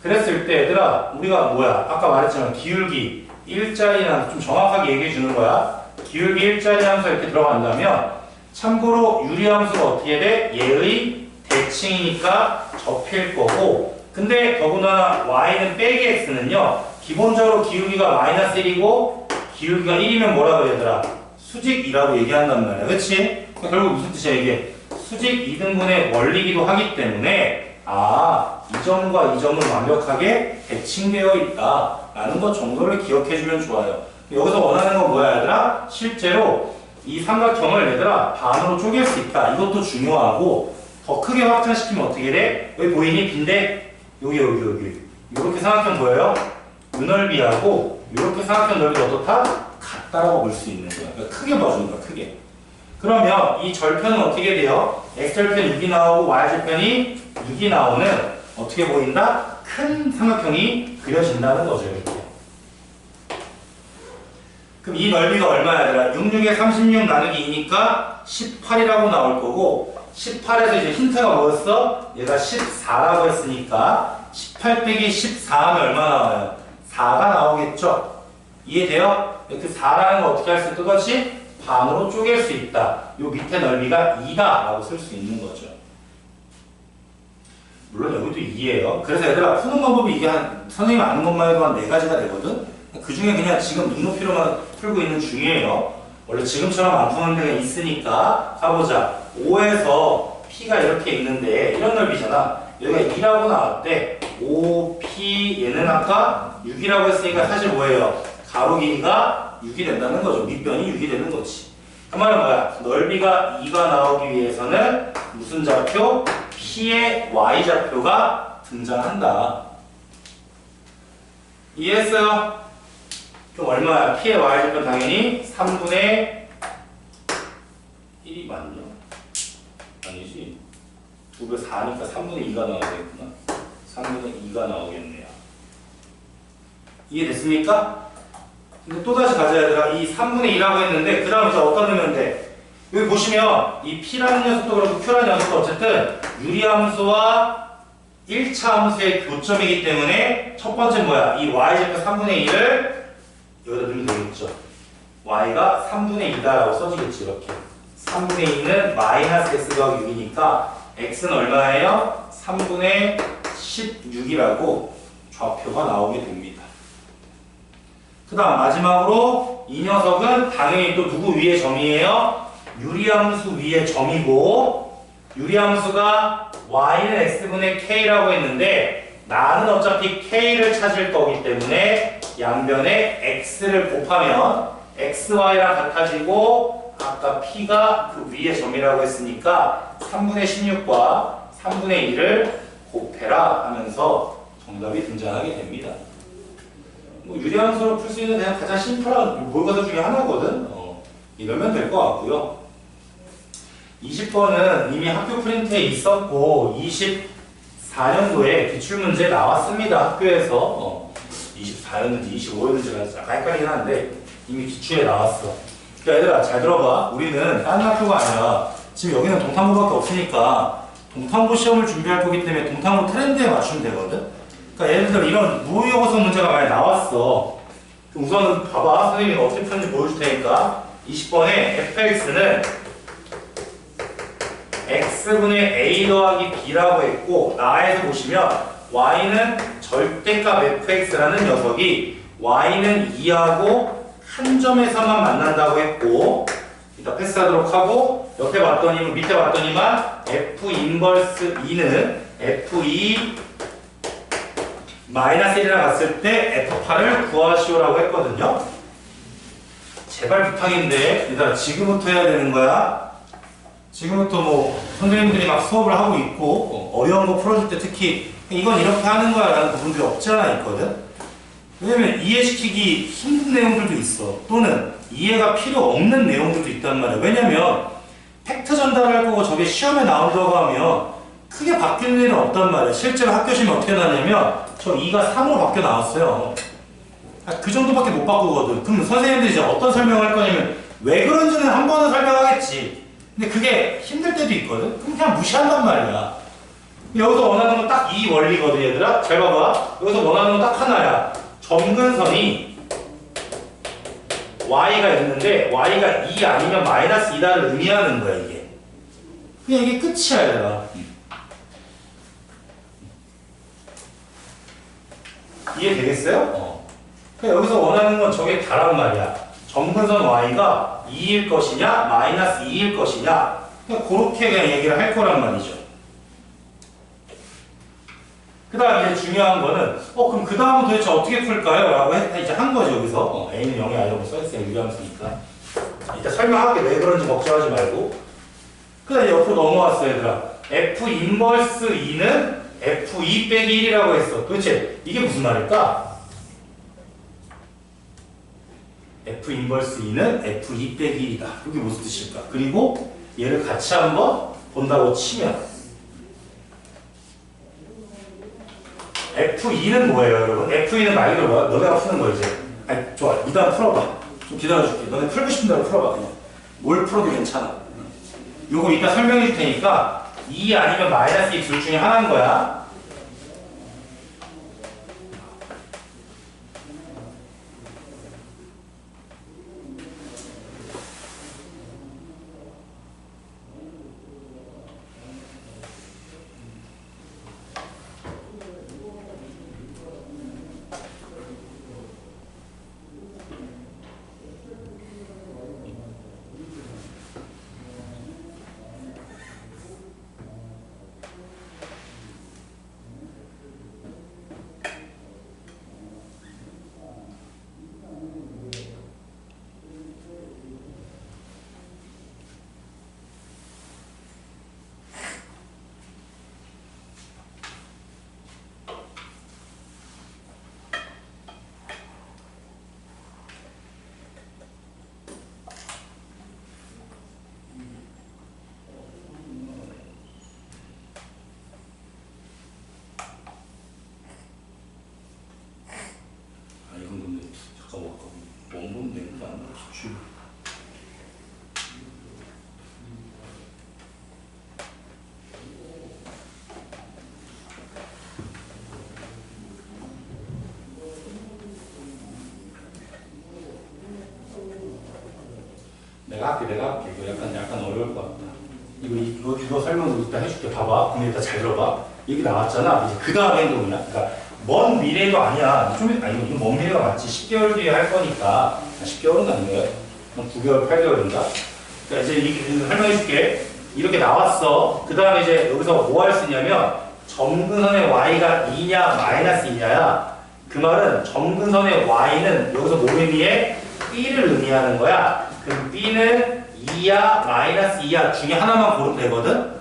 그랬을 때 얘들아 우리가 뭐야 아까 말했지만 기울기 일자리나 좀 정확하게 얘기해 주는 거야. 기울기 일자리 함수 이렇게 들어간다면 참고로 유리함수가 어떻게 돼? 얘의 대칭이니까 접힐 거고, 근데 더군다나 y는 빼기 x는요 기본적으로 기울기가 마이너스 1이고 기울기가 1이면 뭐라고 얘들아? 수직2라고 얘기한단 말이야. 그치? 그러니까 결국 무슨 뜻이야 이게? 수직 2등분의 원리기도 하기 때문에 이 점과 이 점은 완벽하게 대칭되어 있다 라는 것 정도를 기억해주면 좋아요. 여기서 원하는 건 뭐야 얘들아? 실제로 이 삼각형을 얘들아 반으로 쪼갤 수 있다. 이것도 중요하고 더 크게 확장시키면 어떻게 돼? 여기 보이니? 빈대? 여기 이렇게 삼각형 보여요? 이 넓이하고 이렇게 삼각형 넓이 어떻다? 같다라고 볼 수 있는 거야. 그러니까 크게 봐주는 거야. 크게. 그러면 이 절편은 어떻게 돼요? x절편 6이 나오고 y절편이 6이 나오는 어떻게 보인다? 큰 삼각형이 그려진다는 거죠. 이렇게. 그럼 이 넓이가 얼마야? 66에 36 나누기 2니까 18이라고 나올 거고, 18에서 이제 힌트가 뭐였어? 얘가 14라고 했으니까 18 빼기 14하면 얼마 나와요? 4가 나오겠죠? 이해돼요? 이렇게 4라는 거 어떻게 할 수 있듯이 반으로 쪼갤 수 있다. 요 밑에 넓이가 2다 라고 쓸 수 있는 거죠. 물론 여기도 2예요. 그래서 얘들아 푸는 방법이 이게 선생님이 아는 것만 해도 한 4가지가 되거든? 그 중에 그냥 지금 눈높이로만 풀고 있는 중이에요. 원래 지금처럼 안 푸는 데가 있으니까 가보자. 5에서 P가 이렇게 있는데 이런 넓이잖아. 여기가 2라고 나왔대. 5P 얘는 아까 6이라고 했으니까 사실 뭐예요? 가로 길이가 6이 된다는 거죠. 밑변이 6이 되는 거지. 그 말은 뭐야? 넓이가 2가 나오기 위해서는 무슨 좌표? P의 Y좌표가 등장한다. 이해했어요? 그럼 얼마야? P의 Y좌표 당연히 3분의 1이 맞냐? 아니지. 2배 4니까 3분의 2가 나오겠구나. 3분의 2가 나오겠네요. 이해됐습니까? 근데 또다시 가져야 되라. 이 3분의 2라고 했는데 그 다음 이제 어디다 넣으면 돼? 여기 보시면 이 P라는 녀석도 그렇고 Q라는 녀석도 어쨌든 유리함수와 1차 함수의 교점이기 때문에 첫 번째 뭐야? 이 Y좌표 3분의 2를 여기다 넣으면 되겠죠. Y가 3분의 2다라고 써지겠지. 이렇게 3분의 2는 마이너스 x 더하기 6이니까 x는 얼마예요? 3분의 16이라고 좌표가 나오게 됩니다. 그 다음 마지막으로 이 녀석은 당연히 또 누구 위에 점이에요? 유리함수 위에 점이고, 유리함수가 y는 x분의 k라고 했는데 나는 어차피 k를 찾을 거기 때문에 양변에 x를 곱하면 xy랑 같아지고, 아까 p가 그 위에 점이라고 했으니까 3분의 16과 3분의 1을 곱해라 하면서 정답이 등장하게 됩니다. 뭐 유리함수로 풀 수 있는 그냥 가장 심플한 모의고사 중에 하나거든. 이러면 될 것 같고요. 20번은 이미 학교 프린트에 있었고 24년도에 기출문제 나왔습니다. 학교에서 24였는지 25였는지가 약간 헷갈리긴 한데 이미 기출에 나왔어. 그러니까 얘들아 잘 들어봐. 우리는 다른 학교가 아니라 지금 여기는 동탄고밖에 없으니까 동탄고 시험을 준비할 거기 때문에 동탄고 트렌드에 맞추면 되거든. 그러니까 예를 들어 이런 무의고사 문제가 많이 나왔어. 우선은 봐봐. 선생님이 어떻게 푸는지 보여줄 테니까 20번에 fx는 x분의 a 더하기 b라고 했고 나에서 보시면 y는 절대값 fx라는 녀석이 y는 2하고 한 점에서만 만난다고 했고 이따 패스하도록 하고 옆에 봤더니 밑에 봤더니만 f 인버스 2는 f2 마이너스 1이라 갔을 때 f8을 구하시오라고 했거든요. 제발 부탁인데 얘들아 지금부터 해야 되는 거야. 지금부터 뭐 선생님들이 막 수업을 하고 있고 어려운 거 풀어줄 때 특히 이건 이렇게 하는 거야 라는 부분들이 없지 않아 있거든. 왜냐면 이해시키기 힘든 내용들도 있어. 또는 이해가 필요 없는 내용들도 있단 말이야. 왜냐면 팩트 전달할 거고 저게 시험에 나온다고 하면 크게 바뀔 일은 없단 말이야. 실제로 학교 시험이 어떻게 나냐면 저 2가 3으로 바뀌어 나왔어요. 그 정도밖에 못 바꾸거든. 그럼 선생님들이 이제 어떤 설명을 할 거냐면 왜 그런지는 한 번은 설명하겠지. 근데 그게 힘들 때도 있거든. 그럼 그냥 무시한단 말이야. 여기서 원하는 건 딱 이 원리거든 얘들아. 잘 봐봐. 여기서 원하는 건 딱 하나야. 점근선이 y가 있는데 y가 2 아니면 마이너스 2다를 의미하는 거야 이게. 그냥 이게 끝이야 얘들아. 이해되겠어요? 그러니까 여기서 원하는 건 저게 다란 말이야. 점근선 y가 2일 것이냐 마이너스 2일 것이냐 그냥 그렇게 그냥 얘기를 할 거란 말이죠. 그 다음 이제 중요한 거는 그럼 그 다음은 도대체 어떻게 풀까요? 라고 이제 한 거죠 여기서. A는 0이 아니라고 써있어요 유리함수니까. 이따 설명할게 왜 그런지 걱정하지 말고. 그 다음 옆으로 넘어왔어요 얘들아. F 인버스 2는 F2 빼기 1이라고 했어. 도대체 이게 무슨 말일까? F 인버스 2는 F2 빼기 1이다. 이게 무슨 뜻일까? 그리고 얘를 같이 한번 본다고 치면 F2는 뭐예요 여러분? F2는 말 그대로 뭐야? 너네가 푸는 거 이제. 아니 좋아 이단 풀어봐. 좀 기다려줄게. 너네 풀고 싶은 대로 풀어봐 그냥. 뭘 풀어도 괜찮아. 요거 이따 설명해 줄 테니까 2 아니면 마이너스 2 둘 중에 하나인 거야. 내가 할게. 이거 약간 어려울 것 같다. 이거 설명 이따 해줄게. 봐봐. 근데 일단 잘 들어봐. 여기 나왔잖아. 이제 그 다음 행동이야. 그러니까 먼 미래도 아니야. 이거 먼 미래가 맞지. 10개월 뒤에 할 거니까. 10개월은 아니에요. 9개월, 8개월인가? 그러니까 이제 이게 설명해줄게. 이렇게 나왔어. 그 다음에 이제 여기서 뭐 할 수 있냐면 점근선의 y가 2냐 마이너스 2냐야. 그 말은 점근선의 y는 여기서 뭐 의미해? b를 의미하는 거야. 그럼 b는 2야 마이너스 2야 중에 하나만 고르면 되거든?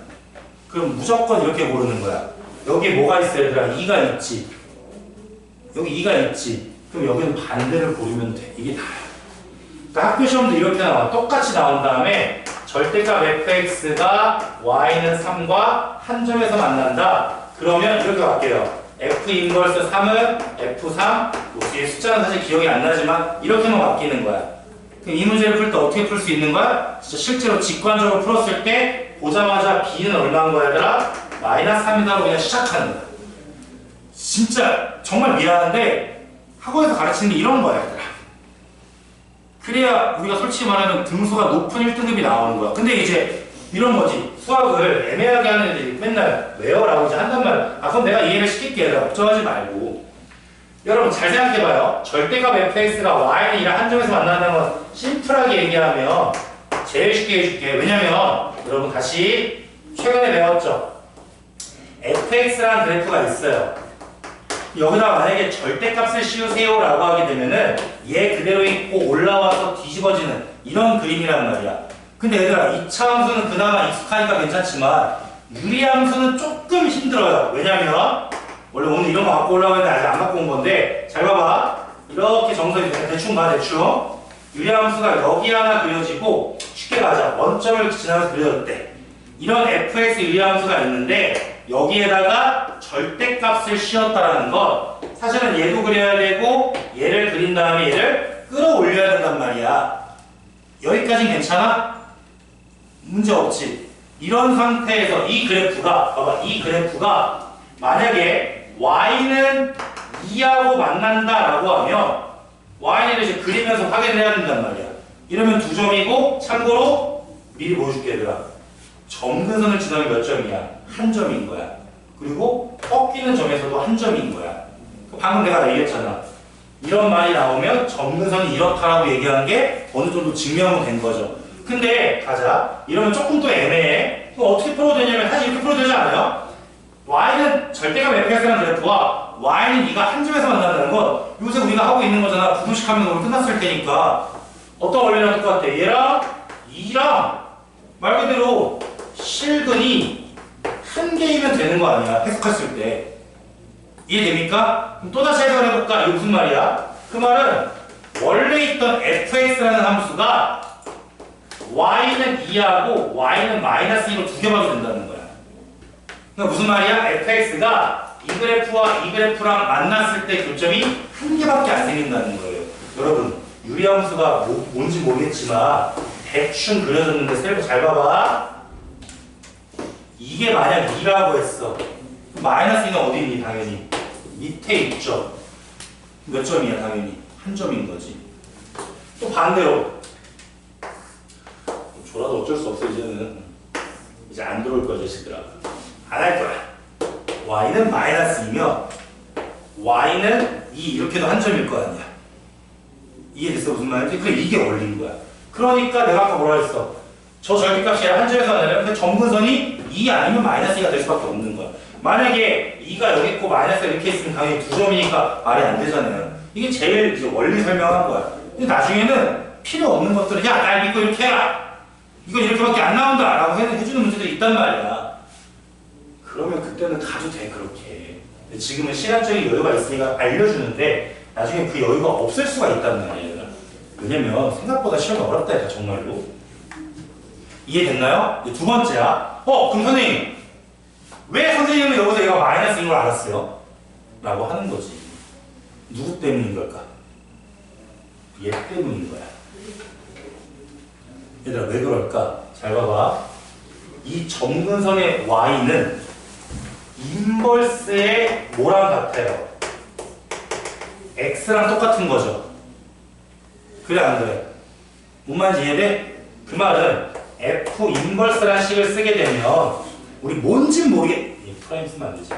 그럼 무조건 이렇게 고르는 거야. 여기 뭐가 있어 얘들아? 2가 있지. 여기 2가 있지. 그럼 여기는 반대를 고르면 돼. 이게 다야. 그러니까 학교 시험도 이렇게 나와. 똑같이 나온 다음에 절대값 fx가 y는 3과 한 점에서 만난다. 그러면 이렇게 갈게요. f 인버스 3은 f3 뭐 뒤에 숫자는 사실 기억이 안 나지만 이렇게만 바뀌는 거야. 이 문제를 풀 때 어떻게 풀 수 있는 거야? 진짜 실제로 직관적으로 풀었을 때 보자마자 b는 얼마인 거야 얘들아? 마이너스 3이다로 그냥 시작하는 거야. 진짜 정말 미안한데 학원에서 가르치는 게 이런 거야 얘들아. 그래야 우리가 솔직히 말하면 등수가 높은 1등급이 나오는 거야. 근데 이제 이런 거지. 수학을 애매하게 하는 애들이 맨날 왜요? 라고 이제 한단 말. 그럼 내가 이해를 시킬게. 얘들아. 걱정하지 말고. 여러분 잘 생각해봐요. 절대값 fx가 y는 이랑 한점에서 만난다는 건 심플하게 얘기하면 제일 쉽게 해줄게. 왜냐면 여러분 다시 최근에 배웠죠? fx라는 그래프가 있어요. 여기다 만약에 절대값을 씌우세요 라고 하게 되면은 얘 그대로 있고 올라와서 뒤집어지는 이런 그림이란 말이야. 근데 얘들아 2차 함수는 그나마 익숙하니까 괜찮지만 유리함수는 조금 힘들어요. 왜냐면 원래 오늘 이런 거 갖고 올라왔는데 아직 안 갖고 온 건데 잘 봐봐. 이렇게 정석이 대충 봐 대충. 유리함수가 여기 하나 그려지고 쉽게 가자. 원점을 지나서 그려질 때 이런 fx 유리함수가 있는데 여기에다가 절대값을 씌웠다라는 건 사실은 얘도 그려야 되고 얘를 그린 다음에 얘를 끌어올려야 된단 말이야. 여기까진 괜찮아? 문제 없지. 이런 상태에서 이 그래프가 봐봐. 이 그래프가 만약에 y는 2하고 만난다라고 하면 y를 이제 그리면서 확인을 해야 된단 말이야. 이러면 2점이고 참고로 미리 보여줄게 얘들아. 점근선을 지나면 몇 점이야? 한 점인 거야. 그리고 꺾이는 점에서도 한 점인 거야. 방금 내가 얘기했잖아. 이런 말이 나오면 점근선이 이렇다라고 얘기한 게 어느 정도 증명은 된 거죠. 근데 가자. 이러면 조금 또 애매해. 그럼 어떻게 풀어도 되냐면 사실 이렇게 풀어도 되지 않아요? y는 절대값 fx라는 그래프와 y는 2가 한 점에서 만난다는 건 요새 우리가 하고 있는 거잖아. 부등식하면 오늘 끝났을 테니까 어떤 원리랑 똑같아. 얘랑 2랑 말 그대로 실근이 한 개이면 되는 거 아니야. 해석했을 때. 이해됩니까? 그럼 또다시 해석을 해볼까? 이게 무슨 말이야? 그 말은 원래 있던 fx라는 함수가 y는 2하고 y는 마이너스 2로 두 개 봐도 된다는 거야. 그러니까 무슨 말이야? fx가 이 그래프와 이 그래프랑 만났을 때 교점이 한 개밖에 안 생긴다는 거예요. 여러분 유리함수가 뭔지 모르겠지만 대충 그려졌는데 셀프 잘 봐봐. 이게 만약 2라고 했어. 마이너스 2는 어디 있니? 당연히 밑에 있죠. 몇 점이야? 당연히 한 점인 거지. 또 반대로 졸아도 어쩔 수 없어. 이제는 이제 안 들어올 거야 자식들아. 안 할 거야. y는 마이너스 2면 y는 2 이렇게도 한 점일 거 아니야. 이해됐어? 무슨 말인지? 그래 이게 원리인 거야. 그러니까 내가 아까 뭐라 했어? 저 절대값이 한 점에서 만나면 근데 점근선이 2 아니면 마이너스 2가 될 수밖에 없는 거야. 만약에 2가 여기 있고 마이너스가 이렇게 있으면 당연히 2점이니까 말이 안 되잖아요. 이게 제일 이제 원리 설명한 거야. 근데 나중에는 필요 없는 것들은 야 날 믿고 이렇게 해라. 이건 이렇게밖에 안 나온다 라고 해주는 문제들이 있단 말이야. 그러면 그때는 가도 돼 그렇게. 근데 지금은 시간적인 여유가 있으니까 알려주는데 나중에 그 여유가 없을 수가 있단 말이야. 왜냐면 생각보다 시험이 어렵다 했다 정말로. 이해됐나요? 두 번째야. 그럼 선생님 왜 선생님은 여기서 얘가 마이너스인 걸 알았어요? 라고 하는 거지. 누구 때문인 걸까? 얘 때문인 거야. 얘들아 왜 그럴까? 잘 봐봐. 이 점근선의 y는 인버스의 뭐랑 같아요? x랑 똑같은 거죠. 그래 안 그래? 뭔 말인지 이해돼? 그 말은 f 인버스라는 식을 쓰게 되면 우리 뭔진 모르겠... 프라임 쓰면 안 되지.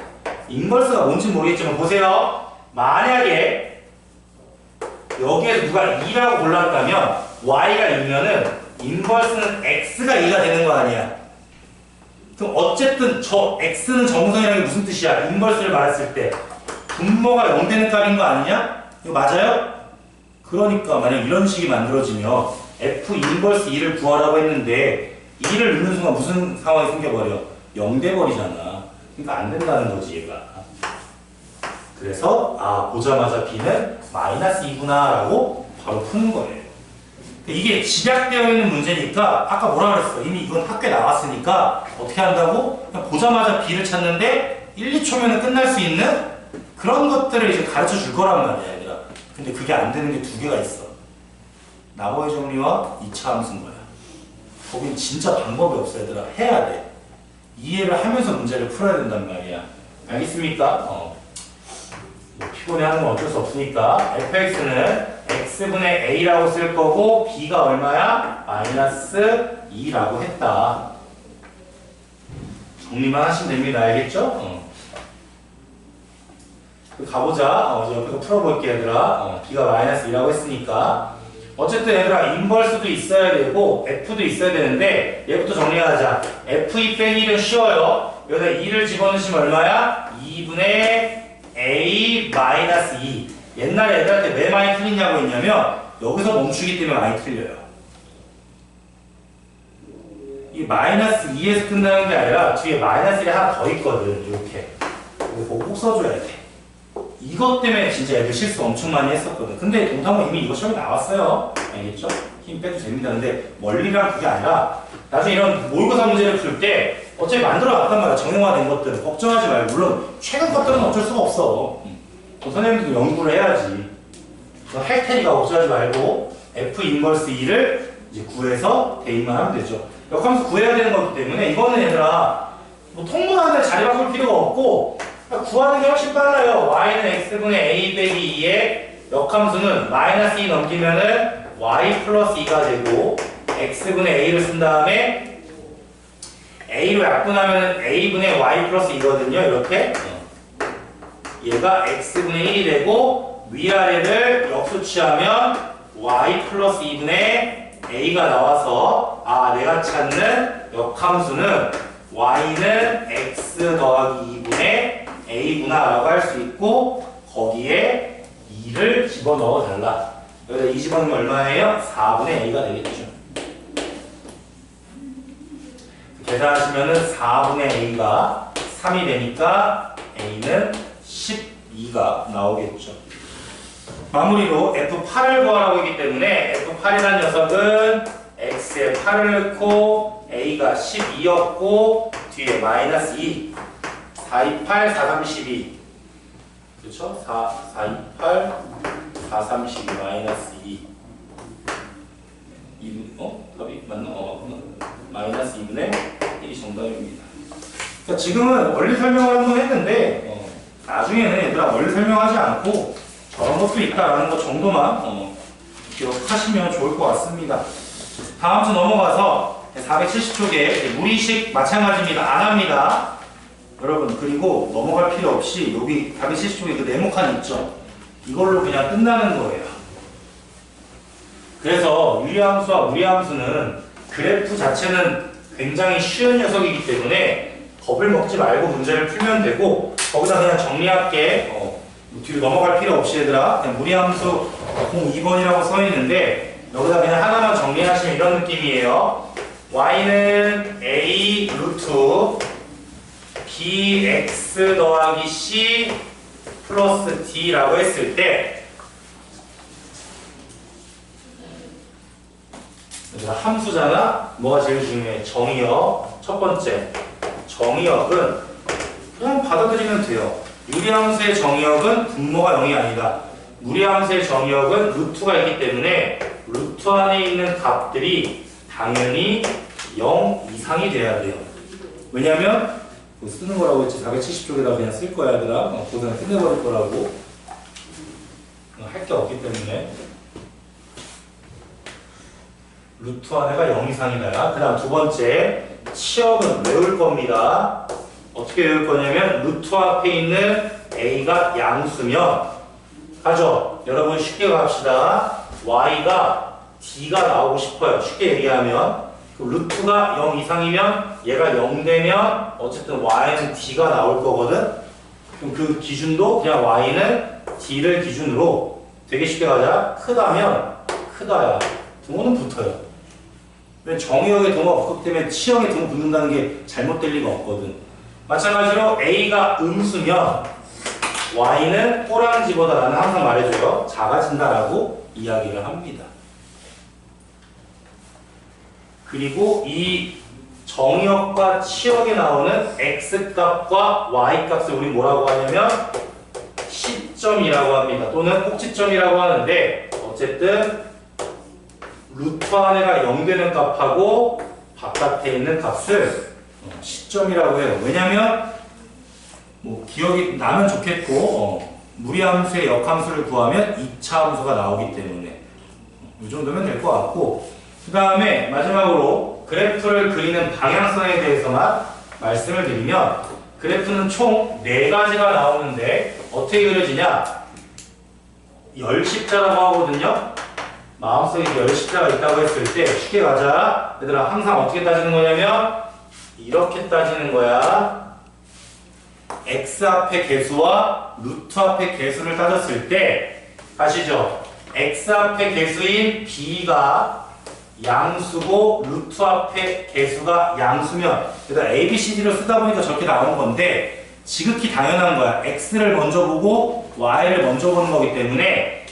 인버스가 뭔진 모르겠지만 보세요. 만약에 여기에서 누가 2라고 골랐다면 y가 2면은 인버스는 x가 2가 되는 거 아니야. 그럼 어쨌든 저 x는 정선이라는 게 무슨 뜻이야? 인버스를 말했을 때 분모가 0 되는 값인 거 아니냐? 이거 맞아요? 그러니까 만약 이런 식이 만들어지면 f 인버스 2를 구하라고 했는데 2를 넣는 순간 무슨 상황이 생겨버려? 0 돼버리잖아. 그러니까 안 된다는 거지 얘가. 그래서 보자마자 b는 마이너스 2구나 라고 바로 푸는 거예요. 이게 집약되어 있는 문제니까 아까 뭐라 그랬어? 이미 이건 학교에 나왔으니까 어떻게 한다고? 그냥 보자마자 b를 찾는데 1, 2초면 끝날 수 있는 그런 것들을 이제 가르쳐 줄 거란 말이야 얘들아. 근데 그게 안 되는 게 두 개가 있어. 나머지 정리와 2차 함수인 거야. 거긴 진짜 방법이 없어 얘들아. 해야 돼. 이해를 하면서 문제를 풀어야 된단 말이야. 알겠습니까? 뭐 피곤해하는 건 어쩔 수 없으니까 fx는 x분의 a라고 쓸 거고 b가 얼마야? 마이너스 2라고 했다. 정리만 하시면 됩니다. 알겠죠? 가보자. 이제 옆에서 풀어볼게 얘들아. b가 마이너스 2라고 했으니까 어쨌든 얘들아 인버스도 있어야 되고 f도 있어야 되는데 얘부터 정리하자. f2 빼기 1은 쉬워요. 여기다 2를 집어넣으시면 얼마야? 2분의 a 마이너스 2. 옛날에 애들한테 왜 많이 틀리냐고 했냐면 여기서 멈추기 때문에 많이 틀려요. 이 마이너스 2에서 끝나는 게 아니라 뒤에 마이너스 1이 하나 더 있거든. 이렇게 이거 꼭 써줘야 돼. 이것 때문에 진짜 애들 실수 엄청 많이 했었거든. 근데 동탐은 이미 이거 시험에 나왔어요. 알겠죠? 힘 빼도 됩니다. 근데 원리랑 그게 아니라 나중에 이런 모의고사 문제를 풀 때 어차피 만들어 놨단 말이야. 정형화된 것들은 걱정하지 말고. 물론 최근 것들은 어쩔 수가 없어. 선생님들도 연구를 해야지. 할 테니까 걱정하지 말고 F 인버스 2를 이제 구해서 대입만 하면 되죠. 역함수 구해야 되는 거기 때문에 이거는 얘들아 뭐 통문하는데 자리 바꿀 필요가 없고 구하는 게 훨씬 빨라요. y는 x분의 a 빼기 2에 역함수는 마이너스 2 넘기면은 y 플러스 2가 되고 x분의 a를 쓴 다음에 a로 약분하면 a분의 y 플러스 2거든요. 이렇게 얘가 x분의 1이 되고 위아래를 역수치하면 y 플러스 2분의 a가 나와서 내가 찾는 역함수는 y는 x 더하기 2분의 a구나 라고 할 수 있고 거기에 2를 집어넣어 달라. 여기다 2 집어넣으면 얼마예요? 4분의 a가 되겠죠. 계산하시면은 4분의 a가 3이 되니까 a는 12가 나오겠죠. 마무리로 F8을 구하라고 했기 때문에 F8이라는 녀석은 x에 8을 넣고 a가 12였고 뒤에 마이너스 2 428, 432 그렇죠? 428, 432 마이너스 2 답이 맞나? 마이너스 2분의 1이 정답입니다. 그러니까 지금은 원리 설명을 한번 했는데 나중에는 얘들아 원리 설명하지 않고 저런 것도 있다라는 것 정도만 기억하시면 좋을 것 같습니다. 다음 주 넘어가서 470쪽에 무리식 마찬가지입니다. 안 합니다. 여러분 그리고 넘어갈 필요 없이 여기 470쪽에 그 네모칸 있죠? 이걸로 그냥 끝나는 거예요. 그래서 유리함수와 무리함수는 그래프 자체는 굉장히 쉬운 녀석이기 때문에 겁을 먹지 말고 문제를 풀면 되고 거기다 그냥 정리할게. 뒤로 넘어갈 필요 없이 얘들아 그냥 무리함수 02번이라고 써있는데 여기다 그냥 하나만 정리하시면 이런 느낌이에요. y는 a 루트 bx 더하기 c 플러스 d라고 했을 때 함수잖아? 뭐가 제일 중요해? 정의역. 첫 번째 정의역은 그냥 받아들이면 돼요. 유리함수의 정의역은 분모가 0이 아니다. 무리함수의 정의역은 루트가 있기 때문에 루트 안에 있는 값들이 당연히 0 이상이 돼야 돼요. 왜냐면 쓰는 거라고 했지. 470쪽에다 그냥 쓸 거야 얘들아. 고생 끝내버릴 거라고. 할 게 없기 때문에 루트 안에가 0 이상이다. 그 다음 두 번째 치역은 외울 겁니다. 어떻게 외울 거냐면 루트 앞에 있는 a가 양수면 가죠. 여러분 쉽게 갑시다. y가 d가 나오고 싶어요. 쉽게 얘기하면 루트가 0 이상이면 얘가 0 되면 어쨌든 y는 d가 나올 거거든. 그럼 그 기준도 그냥 y는 d를 기준으로 되게 쉽게 가자. 크다면 크다야. 등호는 붙어요. 왜 정의역에 등호가 붙기 때문에 치역에 등호 붙는다는 게 잘못될 리가 없거든. 마찬가지로 a가 음수면 y는 꼬랑지보다 나는 항상 말해줘요. 작아진다라고 이야기를 합니다. 그리고 이 정의역과 치역에 나오는 x값과 y값을 우리 뭐라고 하냐면 시점이라고 합니다. 또는 꼭지점이라고 하는데 어쨌든 루트 안에가 0 되는 값하고 바깥에 있는 값을 시점이라고 해요. 왜냐면 뭐 기억이 나면 좋겠고 무리함수의 역함수를 구하면 2차 함수가 나오기 때문에 이 정도면 될 것 같고 그 다음에 마지막으로 그래프를 그리는 방향성에 대해서만 말씀을 드리면 그래프는 총 4가지가 나오는데 어떻게 그려지냐? 열십자라고 하거든요. 마음속에 열십자가 있다고 했을 때 쉽게 가자. 얘들아 항상 어떻게 따지는 거냐면 이렇게 따지는 거야. x 앞의 개수와 루트 앞의 개수를 따졌을 때 가시죠. x 앞의 개수인 b가 양수고 루트 앞의 개수가 양수면 얘들아 a, b, c, d를 쓰다 보니까 저렇게 나온 건데 지극히 당연한 거야. x를 먼저 보고 y를 먼저 보는 거기 때문에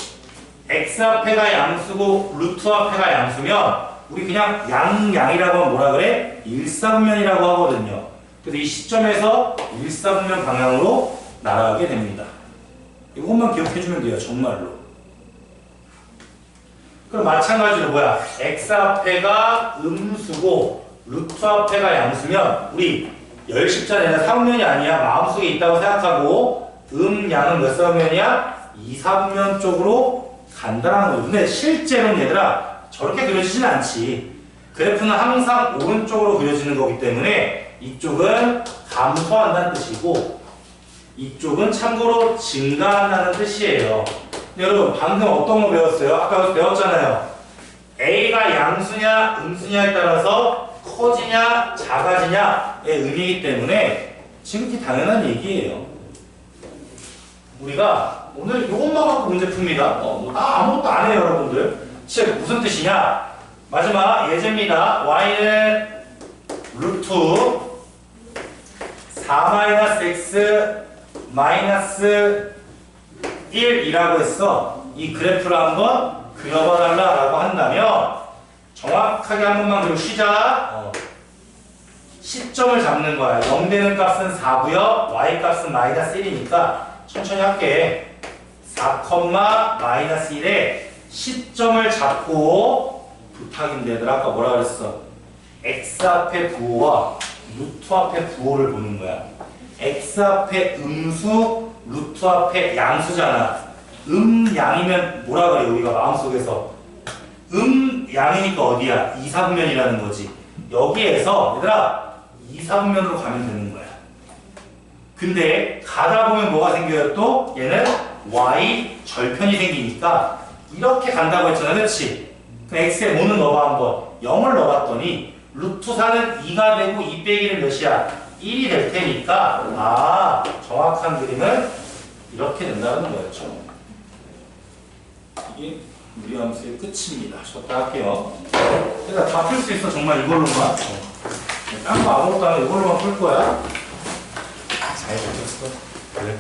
x 앞에가 양수고 루트 앞에가 양수면 우리 그냥 양이라고 하면 뭐라 그래? 일사분면이라고 하거든요. 그래서 이 시점에서 일사분면 방향으로 날아가게 됩니다. 이것만 기억해주면 돼요. 정말로. 그럼 마찬가지로 뭐야? x 앞에가 음수고 루트 앞에가 양수면 우리 열십자는 3분면이 아니야. 마음속에 있다고 생각하고 양은 몇 사분면이야? 2사분면 쪽으로 간다는 거예요. 근데 실제로는 얘들아 저렇게 그려지진 않지. 그래프는 항상 오른쪽으로 그려지는 거기 때문에 이쪽은 감소한다는 뜻이고 이쪽은 참고로 증가한다는 뜻이에요. 근데 여러분 방금 어떤 거 배웠어요? 아까 배웠잖아요. A가 양수냐 음수냐에 따라서 커지냐 작아지냐의 의미이기 때문에 지극히 당연한 얘기예요. 우리가 오늘 이것만 갖고 문제 풉니다. 아무것도 안 해요 여러분들. 진짜 무슨 뜻이냐? 마지막 예제입니다. y는 루트 4-x 마이너스 1이라고 했어. 이 그래프를 한번 그려봐 달라고 한다면 정확하게 한 번만 그리고 쉬자. 시점을 잡는 거야. 0 되는 값은 4고요. y 값은 마이너스 1이니까 천천히 할게. 4, 마이너스 1에 시점을 잡고 부탁인데 얘들아 아까 뭐라 그랬어? x 앞에 부호와 루트 앞에 부호를 보는 거야. x 앞에 음수, 루트 앞에 양수잖아. 양이면 뭐라 그래 우리가 마음속에서 양이니까 어디야? 2사분면이라는 거지. 여기에서 얘들아 2사분면으로 가면 되는 거야. 근데 가다 보면 뭐가 생겨요 또? 얘는 y 절편이 생기니까 이렇게 간다고 했잖아. 그렇지? 그럼 x에 뭐는 넣어봐 한번. 0을 넣어봤더니 루트 4는 2가 되고 2 빼기는 몇이야? 1이 될 테니까 정확한 그림은 이렇게 된다는 거였죠. 이게 무리함수의 끝입니다. 쉬었다 할게요. 그러니까 다 풀 수 있어 정말 이걸로만. 딴 거 아무것도 안 해. 이걸로만 풀 거야. 잘 버텼어. 그래.